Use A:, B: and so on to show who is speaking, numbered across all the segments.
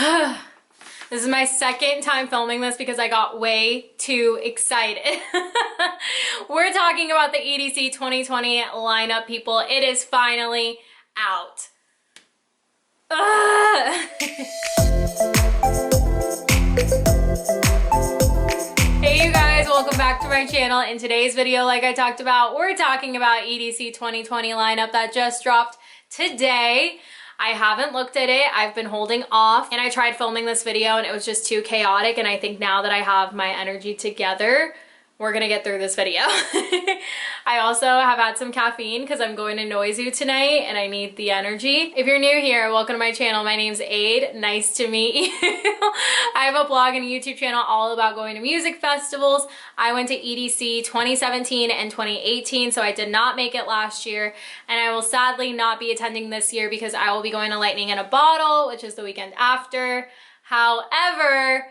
A: This is my second time filming this because I got way too excited. We're talking about the EDC 2020 lineup, people. It is finally out. Hey you guys, welcome back to my channel. In today's video, like I talked about, we're talking about EDC 2020 lineup that just dropped today. I haven't looked at it. I've been holding off, and I tried filming this video and it was just too chaotic, and I think now that I have my energy together, we're gonna get through this video. I also have had some caffeine because I'm going to EZOO tonight and I need the energy. If you're new here, welcome to my channel. My name's Aid. Nice to meet you. I have a blog and a YouTube channel all about going to music festivals. I went to EDC 2017 and 2018, so I did not make it last year, and I will sadly not be attending this year because I will be going to Lightning in a Bottle, which is the weekend after. However,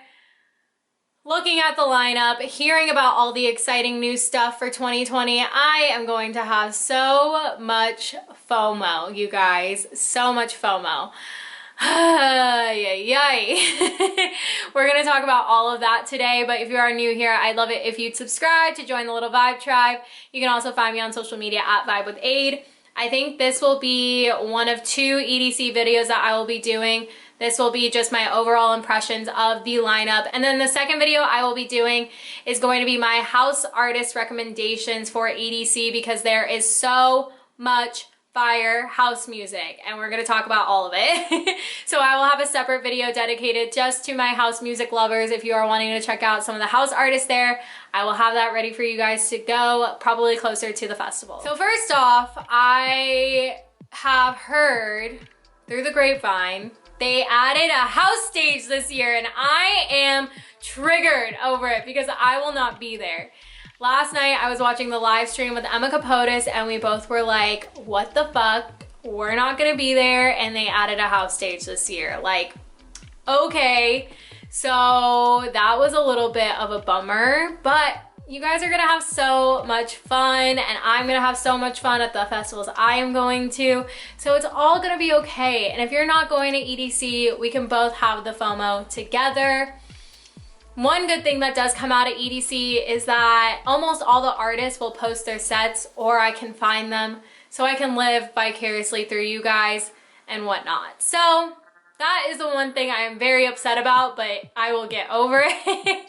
A: looking at the lineup, hearing about all the exciting new stuff for 2020, I am going to have so much FOMO, you guys. So much FOMO. Yay. We're going to talk about all of that today, but if you are new here, I'd love it if you'd subscribe to join the little Vibe tribe. You can also find me on social media at Vibe with Aid. I think this will be one of two EDC videos that I will be doing. This will be just my overall impressions of the lineup. And then the second video I will be doing is going to be my house artist recommendations for EDC, because there is so much fire house music and we're going to talk about all of it. So I will have a separate video dedicated just to my house music lovers. If you are wanting to check out some of the house artists there, I will have that ready for you guys to go probably closer to the festival. So first off, I have heard through the grapevine they added a house stage this year, and I am triggered over it because I will not be there. Last night I was watching the live stream with Emma Kapotes and we both were like, what the fuck? We're not gonna be there, and they added a house stage this year. Like, okay. So that was a little bit of a bummer, but you guys are gonna have so much fun, and I'm gonna have so much fun at the festivals I am going to. So it's all gonna be okay. And if you're not going to EDC, we can both have the FOMO together. One good thing that does come out of EDC is that almost all the artists will post their sets, or I can find them, so I can live vicariously through you guys and whatnot. So that is the one thing I am very upset about, but I will get over it.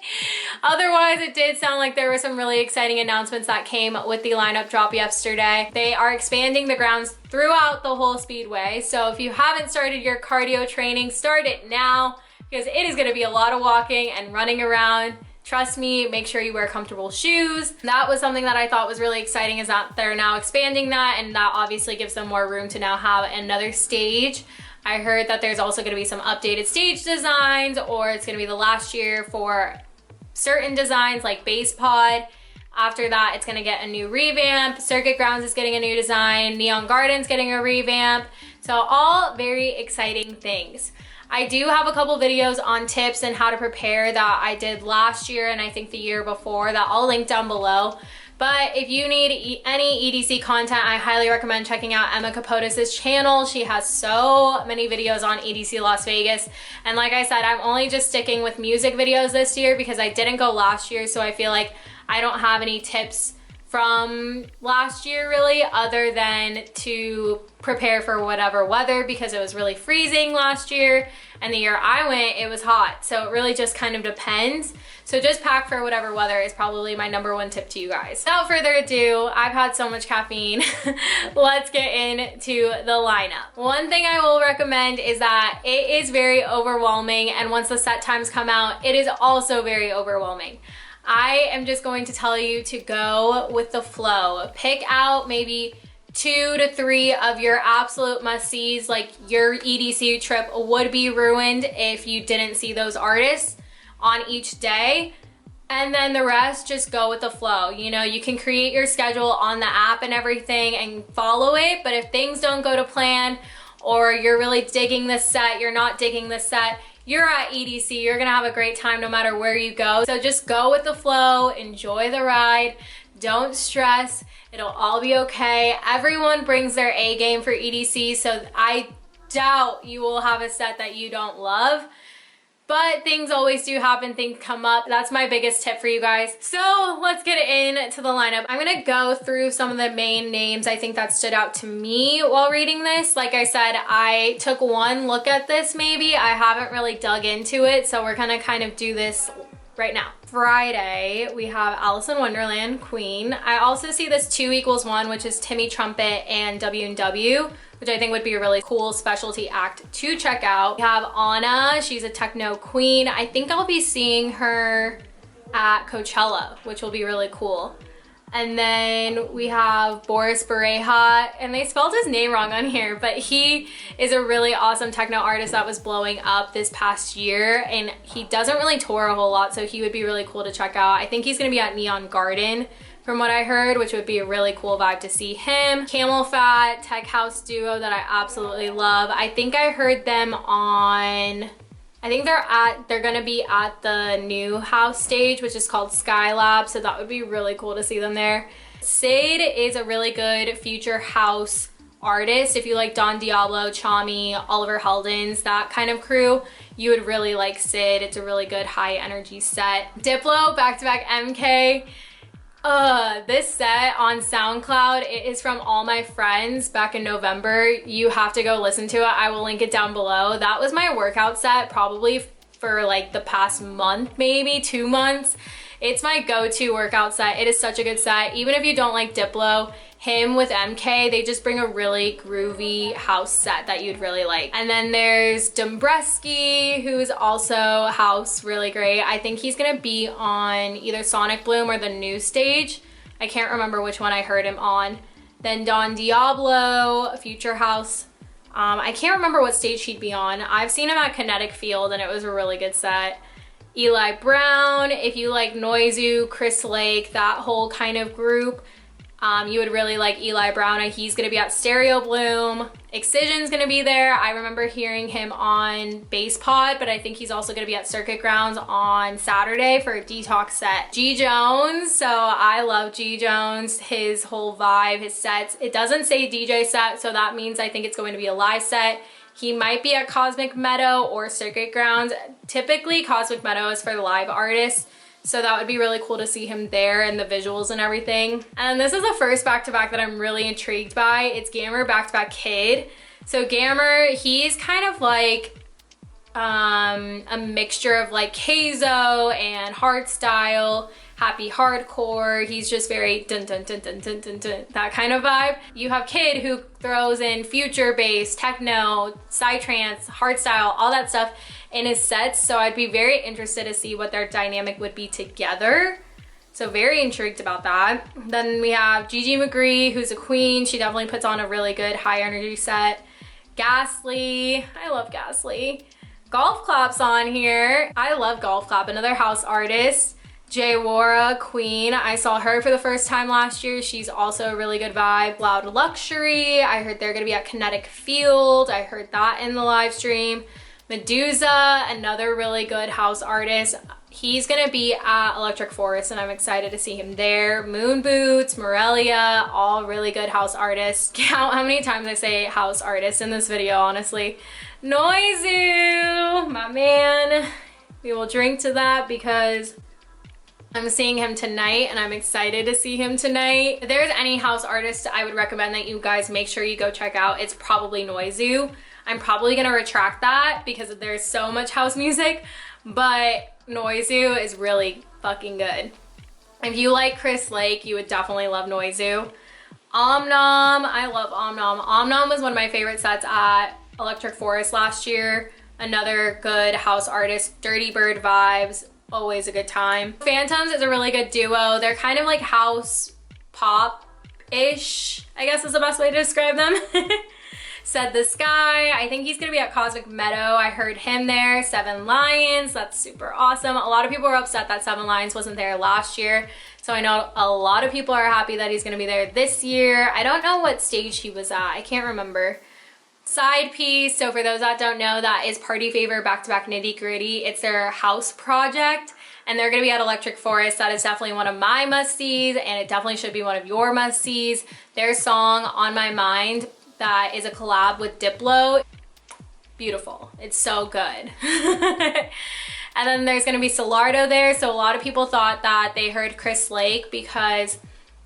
A: Otherwise, it did sound like there were some really exciting announcements that came with the lineup drop yesterday. They are expanding the grounds throughout the whole speedway. So if you haven't started your cardio training, start it now, because it is gonna be a lot of walking and running around. Trust me, make sure you wear comfortable shoes. That was something that I thought was really exciting, is that they're now expanding that, and that obviously gives them more room to now have another stage. I heard that there's also gonna be some updated stage designs, or it's gonna be the last year for certain designs like Base Pod. After that, it's gonna get a new revamp. Circuit Grounds is getting a new design. Neon Garden's getting a revamp. So all very exciting things. I do have a couple videos on tips and how to prepare that I did last year and I think the year before that I'll link down below. But if you need any EDC content, I highly recommend checking out Emma Kapotes' channel. She has so many videos on EDC Las Vegas. And like I said, I'm only just sticking with music videos this year because I didn't go last year, so I feel like I don't have any tips from last year really, other than to prepare for whatever weather, because it was really freezing last year, and the year I went it was hot, so it really just kind of depends. So just pack for whatever weather is probably my #1 tip to you guys. Without further ado, I've had so much caffeine. Let's get into the lineup. One thing I will recommend is that it is very overwhelming, and once the set times come out, it is also very overwhelming. I am just going to tell you to go with the flow. Pick out maybe 2 to 3 of your absolute must-sees. Like, your EDC trip would be ruined if you didn't see those artists on each day. And then the rest, just go with the flow. You know, you can create your schedule on the app and everything and follow it, but if things don't go to plan, or you're really digging this set, you're not digging this set, you're at EDC, you're gonna have a great time no matter where you go. So just go with the flow, enjoy the ride, don't stress, it'll all be okay. Everyone brings their A game for EDC, so I doubt you will have a set that you don't love. but things always do happen, things come up. That's my biggest tip for you guys. So let's get into the lineup. I'm gonna go through some of the main names I think that stood out to me while reading this. Like I said, I took one look at this maybe. I haven't really dug into it, so we're gonna kind of do this right now. Friday, we have Alice in Wonderland, Queen. I also see this 2=1, which is Timmy Trumpet and W&W, which I think would be a really cool specialty act to check out. We have Anna, she's a techno queen. I think I'll be seeing her at Coachella, which will be really cool. And then we have Boris Bareha, and they spelled his name wrong on here, but he is a really awesome techno artist that was blowing up this past year, and he doesn't really tour a whole lot, so he would be really cool to check out. I think he's gonna be at Neon Garden from what I heard, which would be a really cool vibe to see him. Camel Fat, tech house duo that I absolutely love. I think I heard them on, I think they're gonna be at the new house stage, which is called Skylab, so that would be really cool to see them there. Sid is a really good future house artist. If you like Don Diablo, Chami, Oliver Heldens, that kind of crew, you would really like Sid. It's a really good high energy set. Diplo, back-to-back MK. This set on SoundCloud, it is from All My Friends back in November. You have to go listen to it. I will link it down below. That was my workout set probably for like the past month, maybe 2 months. It's my go-to workout set. It is such a good set. Even if you don't like Diplo, him with MK, they just bring a really groovy house set that you'd really like. And then there's Dombresky, who's also house, really great. I think he's gonna be on either Sonic Bloom or the new stage. I can't remember which one I heard him on. Then Don Diablo, future house. I can't remember what stage he'd be on. I've seen him at Kinetic Field and it was a really good set. Eli Brown, if you like Noizu, Chris Lake, that whole kind of group, you would really like Eli Brown. He's gonna be at Stereo Bloom. Excision's gonna be there. I remember hearing him on Bass Pod, but I think he's also gonna be at Circuit Grounds on Saturday for a detox set. G Jones, so I love G Jones, his whole vibe, his sets. It doesn't say DJ set, so that means I think it's going to be a live set. He might be at Cosmic Meadow or Circuit Grounds. Typically, Cosmic Meadow is for live artists, so that would be really cool to see him there and the visuals and everything. And this is the first back-to-back that I'm really intrigued by. It's Gammer back-to-back Kid. So Gammer, he's kind of like a mixture of like Keizo and hardstyle, happy hardcore. He's just very dun dun dun dun dun dun dun, that kind of vibe. You have Kid who throws in future bass, techno, psytrance, hardstyle, all that stuff in his sets. So I'd be very interested to see what their dynamic would be together. So very intrigued about that. Then we have Gigi McGree, who's a queen. She definitely puts on a really good high energy set. Ghastly, I love Ghastly. Golf Clap's on here. I love Golf Clap, another house artist. Jay Wara, Queen. I saw her for the first time last year. She's also a really good vibe. Loud Luxury. I heard they're gonna be at Kinetic Field. I heard that in the live stream. Medusa, another really good house artist. He's gonna be at Electric Forest and I'm excited to see him there. Moon Boots, Morelia, all really good house artists. Count how many times I say house artists in this video, honestly. Noizu, my man. We will drink to that because I'm seeing him tonight and I'm excited to see him tonight. If there's any house artist I would recommend that you guys make sure you go check out, it's probably Noizu. I'm probably gonna retract that because there's so much house music, but Noizu is really fucking good. If you like Chris Lake, you would definitely love Noizu. Omnom, I love Omnom. Omnom was one of my favorite sets at Electric Forest last year. Another good house artist, Dirty Bird vibes, always a good time. Phantoms is a really good duo. They're kind of like house pop-ish, I guess is the best way to describe them. Said the Sky, I think he's gonna be at Cosmic Meadow. I heard him there. Seven Lions, that's super awesome. A lot of people were upset that Seven Lions wasn't there last year. So I know a lot of people are happy that he's gonna be there this year. I don't know what stage he was at, I can't remember. Side Piece, so for those that don't know, that is Party Favor back-to-back Nitty Gritty. It's their house project and they're gonna be at Electric Forest. That is definitely one of my must-sees and it definitely should be one of your must-sees. Their song, On My Mind, that is a collab with Diplo. Beautiful, it's so good. And then there's gonna be Solardo there. So a lot of people thought that they heard Chris Lake because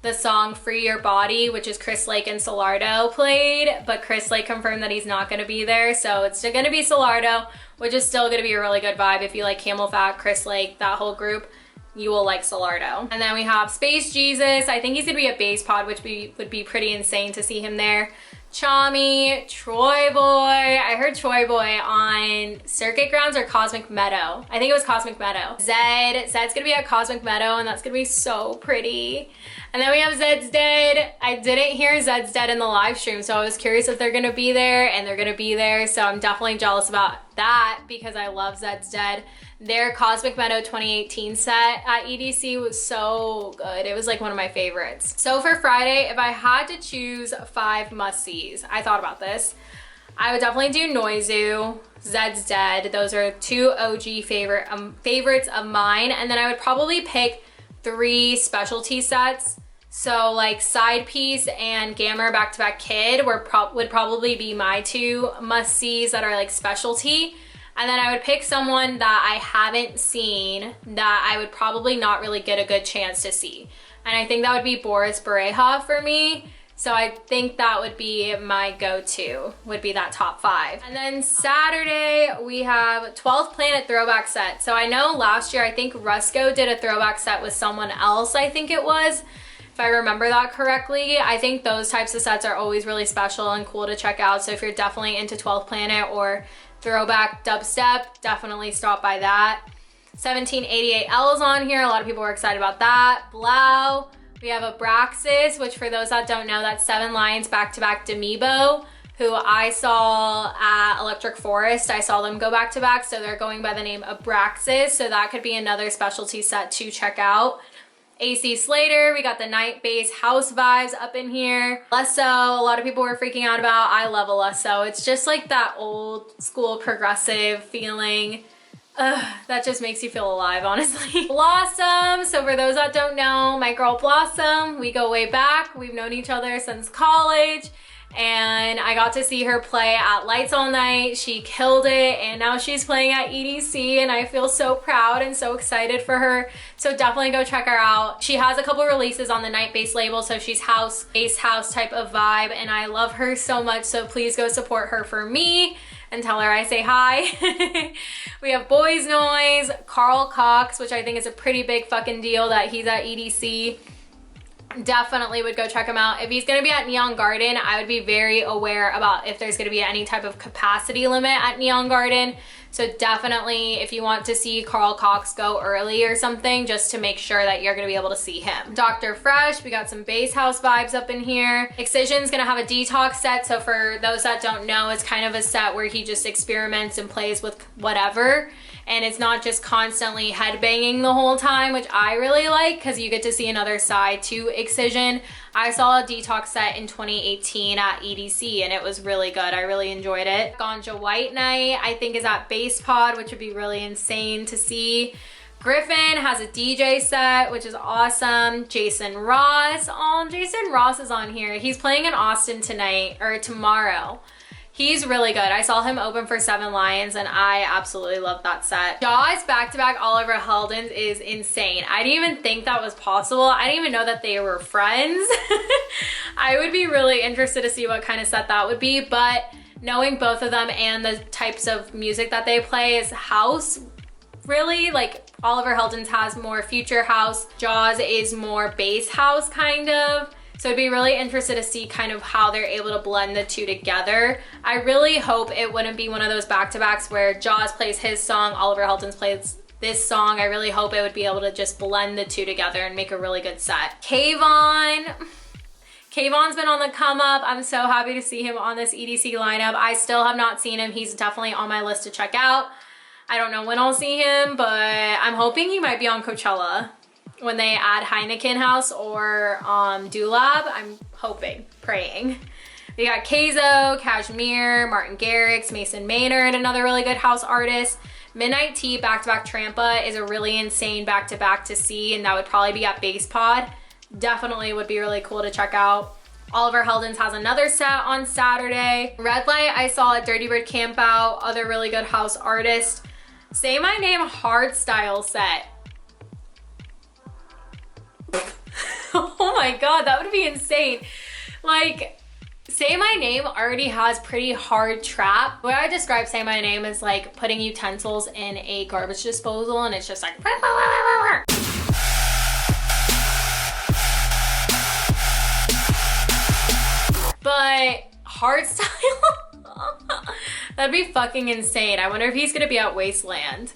A: the song Free Your Body, which is Chris Lake and Solardo, played, but Chris Lake confirmed that he's not gonna be there. So it's still gonna be Solardo, which is still gonna be a really good vibe. If you like Camel Fat, Chris Lake, that whole group, you will like Solardo. And then we have Space Jesus. I think he's gonna be at Base Pod, which would be pretty insane to see him there. Chami, Troy Boy. I heard Troy Boy on Circuit Grounds or Cosmic Meadow. I think it was Cosmic Meadow. Zed's gonna be at Cosmic Meadow, and that's gonna be so pretty. And then we have Zed's Dead. I didn't hear Zed's Dead in the live stream, so I was curious if they're gonna be there, and they're gonna be there. So I'm definitely jealous about that because I love Zed's Dead. Their Cosmic Meadow 2018 set at EDC was so good. It was like one of my favorites. So for Friday, if I had to choose 5 must-sees, I thought about this. I would definitely do Noizu, Zed's Dead. Those are 2 OG favorites of mine. And then I would probably pick 3 specialty sets. So like Side Piece and Gamma Back-to-Back Kid would probably be my 2 must-sees that are like specialty. And then I would pick someone that I haven't seen that I would probably not really get a good chance to see. And I think that would be Boris Bareja for me. So I think that would be my go-to, would be that top 5. And then Saturday, we have 12th Planet throwback set. So I know last year, I think Rusko did a throwback set with someone else, I think it was, if I remember that correctly. I think those types of sets are always really special and cool to check out. So if you're definitely into 12th Planet or throwback dubstep, definitely stop by that. 1788L is on here. A lot of people were excited about that. Blau. We have Abraxas, which for those that don't know, that's 7 Lions back-to-back Demibo, who I saw at Electric Forest. I saw them go back-to-back, so they're going by the name Abraxas. So that could be another specialty set to check out. AC Slater, we got the night bass house vibes up in here. Alesso, a lot of people were freaking out about. I love Alesso. It's just like that old school progressive feeling. That just makes you feel alive, honestly. Blossom, so for those that don't know, my girl Blossom, we go way back. We've known each other since college. And I got to see her play at Lights All Night. She killed it, and now she's playing at EDC, and I feel so proud and so excited for her. So definitely go check her out. She has a couple releases on the Night Bass label, so she's house, bass house type of vibe, and I love her so much, so please go support her for me and tell her I say hi. We have Boys Noise, Carl Cox, which I think is a pretty big fucking deal that he's at EDC. Definitely would go check him out. If he's gonna be at Neon Garden, I would be very aware about if there's gonna be any type of capacity limit at Neon Garden. So definitely, if you want to see Carl Cox, go early or something, just to make sure that you're gonna be able to see him. Dr. Fresh, we got some bass house vibes up in here. Excision's gonna have a detox set. So for those that don't know, it's kind of a set where he just experiments and plays with whatever. And it's not just constantly headbanging the whole time, which I really like because you get to see another side to Excision. I saw a detox set in 2018 at EDC and it was really good. I really enjoyed it. Ganja White Night, I think, is at Base Pod, which would be really insane to see. Griffin has a DJ set, which is awesome. Jason Ross, oh, Jason Ross is on here. He's playing in Austin tonight, or tomorrow. He's really good. I saw him open for 7 Lions and I absolutely love that set. Jaws back-to-back Oliver Heldens is insane. I didn't even think that was possible. I didn't even know that they were friends. I would be really interested to see what kind of set that would be, but knowing both of them and the types of music that they play is house, really. Like Oliver Heldens has more future house. Jaws is more bass house kind of. So I'd be really interested to see kind of how they're able to blend the two together. I really hope it wouldn't be one of those back-to-backs where Jaws plays his song, Oliver Heldens plays this song. I really hope it would be able to just blend the two together and make a really good set. Kayvon. Kayvon's been on the come up. I'm so happy to see him on this EDC lineup. I still have not seen him. He's definitely on my list to check out. I don't know when I'll see him, but I'm hoping he might be on Coachella when they add Heineken House or Dulab. I'm hoping, praying. We got Kezo, Kashmir, Martin Garrix, Mason Maynard, another really good house artist. Midnight Tea back-to-back Trampa is a really insane back-to-back to see, and that would probably be at Base Pod. Definitely would be really cool to check out. Oliver Heldens has another set on Saturday. Red Light I saw at Dirty Bird Campout, other really good house artist. Say My Name hardstyle set. Oh my god, that would be insane. Like, Say My Name already has pretty hard trap. The way I describe Say My Name is like putting utensils in a garbage disposal and it's just like but hardstyle, that'd be fucking insane. I wonder if he's gonna be at Wasteland.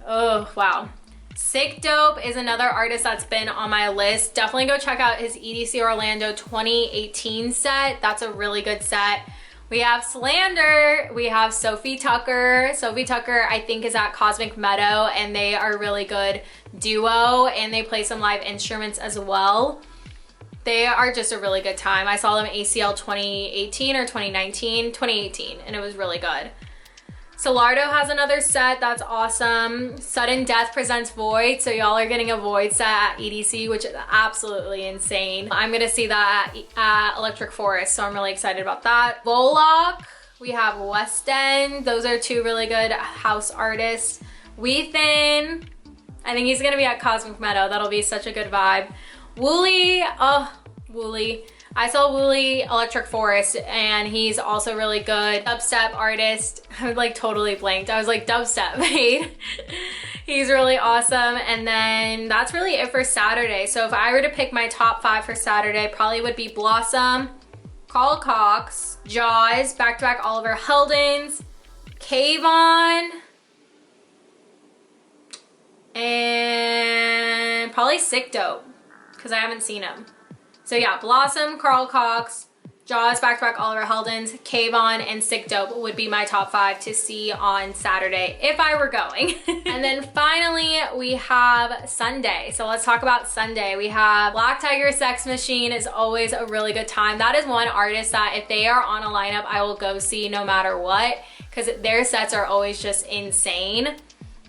A: Oh, wow. Sick Dope is another artist that's been on my list. Definitely go check out his EDC Orlando 2018 set. That's a really good set. We have Slander. We have Sophie Tucker. Sophie Tucker, I think, is at Cosmic Meadow, and they are a really good duo, and they play some live instruments as well. They are just a really good time. I saw them at ACL 2018 or 2019, 2018, and it was really good. Solardo has another set that's awesome. Sudden Death presents Void, so y'all are getting a Void set at EDC, which is absolutely insane. I'm gonna see that at Electric Forest, so I'm really excited about that. Volok, we have West End. Those are two really good house artists. Weethin, I think he's gonna be at Cosmic Meadow. That'll be such a good vibe. Wooly, oh, Wooly. I saw Wooly Electric Forest, and he's also really good. Dubstep artist. I like totally blanked. I was like, dubstep, mate. He's really awesome. And then that's really it for Saturday. So if I were to pick my top 5 for Saturday, probably would be Blossom, Carl Cox, Jaws, back-to-back Oliver Heldens, Kayvon, and probably Sick Dope, because I haven't seen him. So yeah, Blossom, Carl Cox, Jaws, back-to-back Oliver Heldens, Kayvon, and Sick Dope would be my top 5 to see on Saturday if I were going. And then finally, we have Sunday. So let's talk about Sunday. We have Black Tiger Sex Machine is always a really good time. That is one artist that if they are on a lineup, I will go see no matter what, because their sets are always just insane.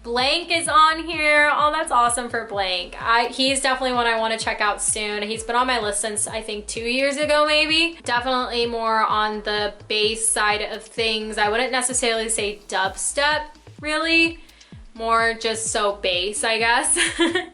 A: Blank is on here. Oh, that's awesome for Blank. He's definitely one I want to check out soon. He's been on my list since I think 2 years ago, maybe. Definitely more on the bass side of things. I wouldn't necessarily say dubstep, really. More just so bass, I guess.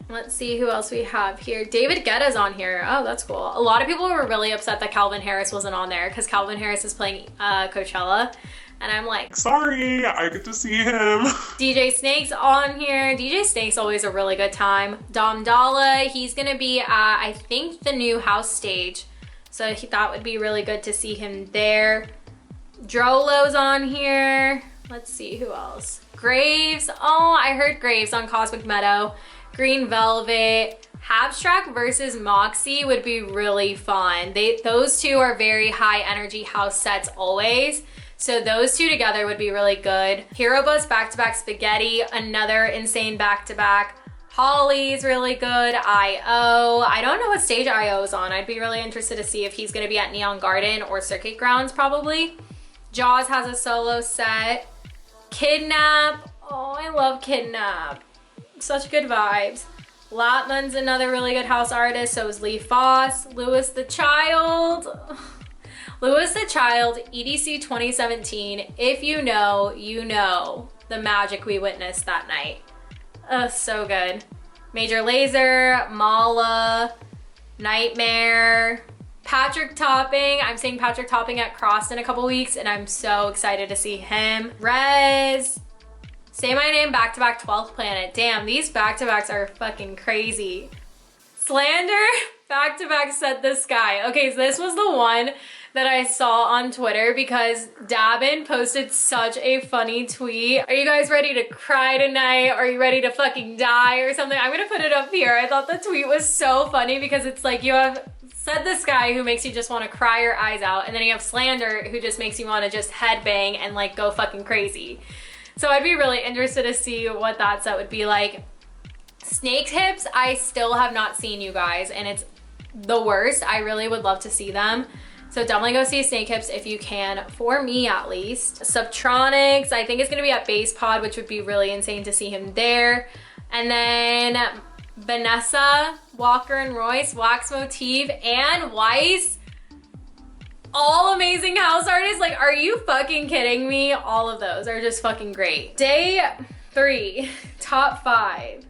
A: Let's see who else we have here. David Guetta's on here. Oh, that's cool. A lot of people were really upset that Calvin Harris wasn't on there because Calvin Harris is playing Coachella. And I'm like,
B: sorry, I get to see him.
A: DJ Snake's on here. DJ Snake's always a really good time. Dom Dalla, he's gonna be at, I think, the new house stage. So that would be really good to see him there. Drolo's on here. Let's see who else. Graves, oh, I heard Graves on Cosmic Meadow. Green Velvet. Abstract versus Moxie would be really fun. Those two are very high energy house sets always. So those two together would be really good. Hero Bus back-to-back Spaghetti, another insane back-to-back. Holly's really good. IO. I don't know what stage IO is on. I'd be really interested to see if he's gonna be at Neon Garden or Circuit Grounds probably. Jaws has a solo set. Kidnap. Oh, I love Kidnap. Such good vibes. Latman's another really good house artist. So is Lee Foss. Lewis the Child. Lewis the Child, EDC 2017. If you know, you know the magic we witnessed that night. So good. Major Lazer, Mala, Nightmare, Patrick Topping. I'm seeing Patrick Topping at Crossed in a couple weeks, and I'm so excited to see him. Rez, Say My Name back-to-back 12th Planet. Damn, these back-to-backs are fucking crazy. Slander, back-to-back Set the Sky. Okay, so this was the one that I saw on Twitter because Dabin posted such a funny tweet. Are you guys ready to cry tonight? Are you ready to fucking die or something? I'm gonna put it up here. I thought the tweet was so funny because it's like you have Set the Sky who makes you just want to cry your eyes out, and then you have Slander who just makes you want to just headbang and like go fucking crazy. So I'd be really interested to see what that set would be like. Snake Hips, I still have not seen, you guys, and it's the worst. I really would love to see them. So definitely go see Snake Hips if you can, for me at least. Subtronics, I think it's gonna be at Base Pod, which would be really insane to see him there. And then Vanessa, Walker and Royce, Wax Motif, and Weiss. All amazing house artists. Like, are you fucking kidding me? All of those are just fucking great. 3, top 5.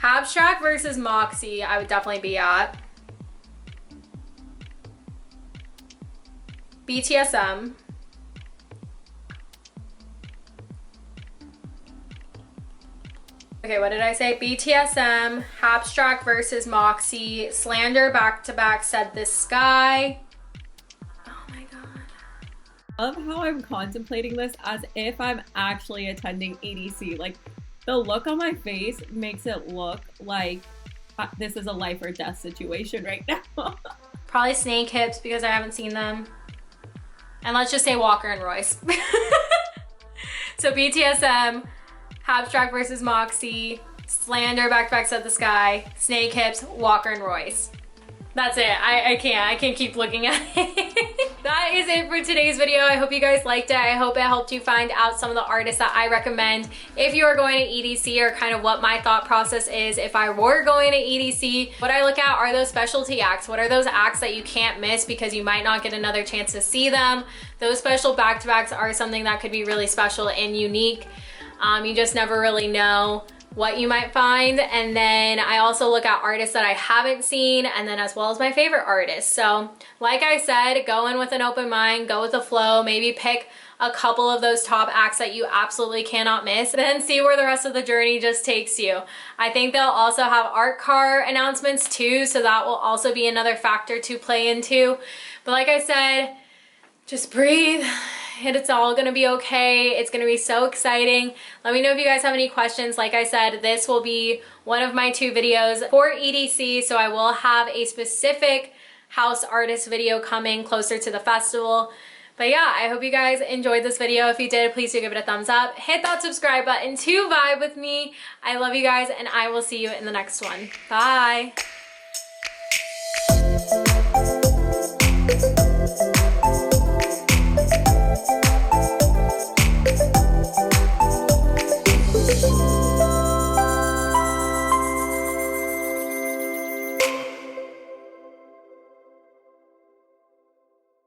A: Abstract versus Moxie, I would definitely be at. BTSM. Okay, what did I say? BTSM, Abstract versus Moxie, Slander back-to-back Said This Sky. Oh my god.
C: I love how I'm contemplating this as if I'm actually attending EDC. Like, the look on my face makes it look like this is a life or death situation right now.
A: Probably Snake Hips because I haven't seen them. And let's just say Walker and Royce. So BTSM, Abstract versus Moxie, Slander, Back Said the Sky, Snake Hips, Walker and Royce. That's it. I can't keep looking at it. That is it for today's video. I hope you guys liked it. I hope it helped you find out some of the artists that I recommend if you are going to EDC, or kind of what my thought process is if I were going to EDC. What I look at are those specialty acts. What are those acts that you can't miss because you might not get another chance to see them? Those special back-to-backs are something that could be really special and unique. You just never really know what you might find. And then I also look at artists that I haven't seen, and then as well as my favorite artists. So like I said, go in with an open mind, go with the flow, maybe pick a couple of those top acts that you absolutely cannot miss, then see where the rest of the journey just takes you. I think they'll also have art car announcements too, so that will also be another factor to play into. But like I said, just breathe. It's all gonna be okay. It's gonna be so exciting. Let me know if you guys have any questions. Like I said, this will be one of my 2 videos for EDC, so I will have a specific house artist video coming closer to the festival. But yeah, I hope you guys enjoyed this video. If you did, please do give it a thumbs up. Hit that subscribe button to vibe with me. I love you guys, and I will see you in the next one. Bye.